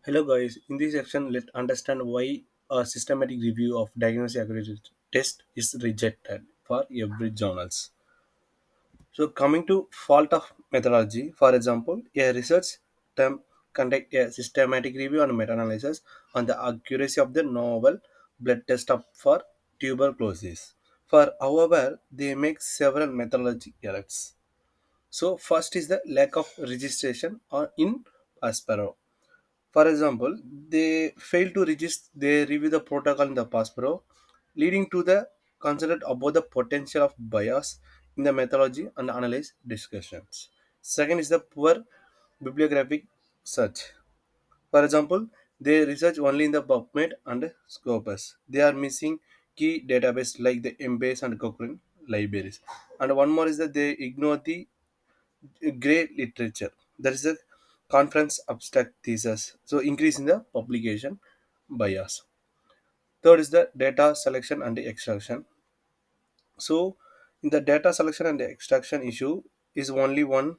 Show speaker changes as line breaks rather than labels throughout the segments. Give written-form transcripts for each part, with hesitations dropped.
Hello guys, in this section let's understand why a systematic review of diagnostic accuracy test is rejected for every journals. So coming to fault of methodology, for example, a research term conduct a systematic review and meta-analysis on the accuracy of the novel blood test for tuberculosis. For however, they make several methodology errors. So first is the lack of registration or in Aspero. For example, they fail to register, they review the protocol in the Paspro, leading to the concern about the potential of bias in the methodology and analyze discussions. Second is the poor bibliographic search. For example, they research only in the PubMed and Scopus. They are missing key database like the Embase and Cochrane libraries. And one more is that they ignore the grey literature. That is a conference abstract thesis. So increase in the publication bias. Third is the data selection and the extraction. So in the data selection and the extraction issue is only one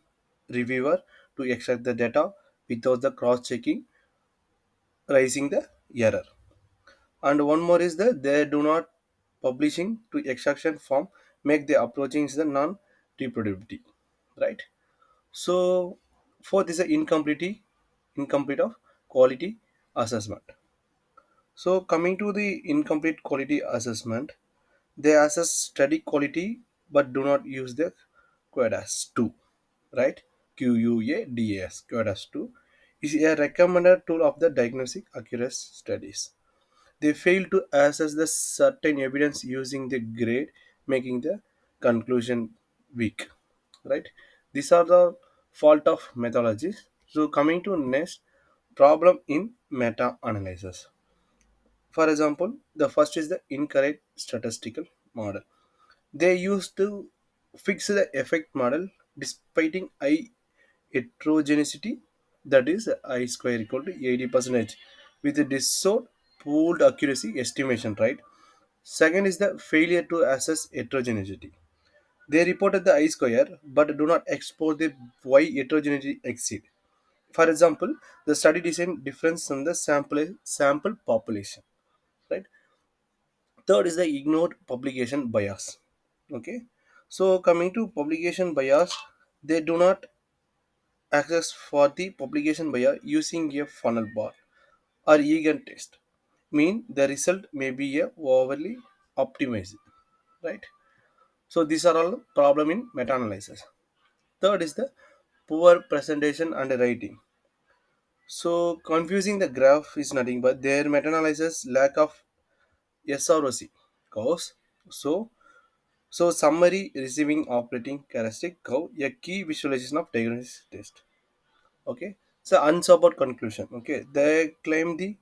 reviewer to extract the data without the cross checking, raising the error. And one more is that they do not publishing to extraction form make the approaching is the non reproducibility, right? So fourth is the incomplete of quality assessment. So coming to the incomplete quality assessment, they assess study quality but do not use the QADAS 2, right? QUADAS QADAS 2 is a recommended tool of the diagnostic accuracy studies. They fail to assess the certain evidence using the grade, making the conclusion weak. Right? These are the fault of methodologies. So coming to next problem in meta-analysis. For example, the first is the incorrect statistical model. They used to fix the effect model despite I heterogeneity, that is I square equal to 80% with the distort pooled accuracy estimation, right? Second is the failure to assess heterogeneity. They reported the I square but do not expose the Y heterogeneity exceed. For example, the study design difference in the sample population, right? Third is the ignored publication bias. Okay, so coming to publication bias, they do not access for the publication bias using a funnel bar or Egan test. Mean the result may be a overly optimized, right? So these are all problem in meta-analysis. Third is the poor presentation and writing. So confusing the graph is nothing but their meta-analysis lack of SROC cause. So summary receiving operating characteristic curve a key visualization of diagnosis test. Okay. So unsupported conclusion. Okay. They claim the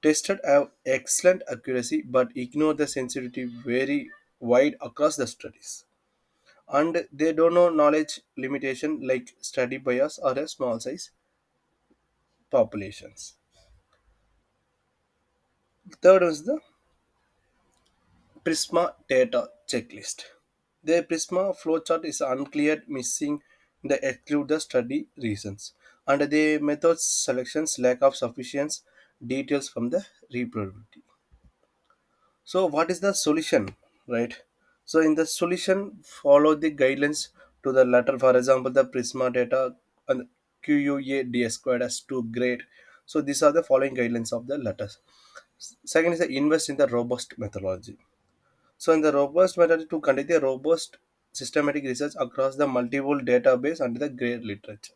tested have excellent accuracy but ignore the sensitivity very wide across the studies. And they don't know knowledge limitation like study bias or a small size populations. Third is the Prisma data checklist. The Prisma flowchart is unclear, missing the exclude the study reasons, and the method selections lack of sufficient details from the reproducibility. So, what is the solution, right? So, in the solution, follow the guidelines to the letter. For example, the Prisma data and QUA squared as 2 grade. So, these are the following guidelines of the letters. Second is the invest in the robust methodology. So, in the robust method to conduct a robust systematic research across the multiple database and the great literature.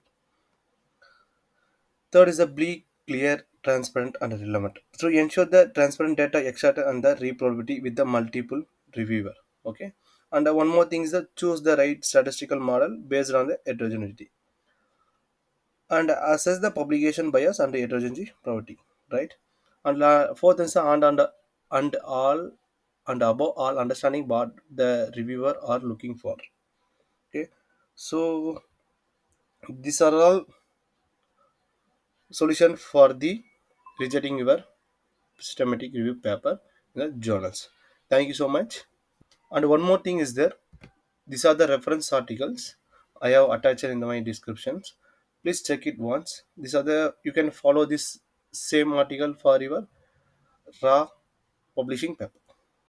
Third is the be clear, transparent, and relevant. So, ensure the transparent data extracted and the reproducibility with the multiple reviewer. Okay. And one more thing is that choose the right statistical model based on the heterogeneity and assess the publication bias and the heterogeneity property. Right. And fourth is the and all and above all understanding what the reviewer are looking for. Okay, so these are all solution for the rejecting your systematic review paper in the journals. Thank you so much. And one more thing is there, these are the reference articles I have attached in my descriptions. Please check it once. These are the, you can follow this same article for your raw publishing paper.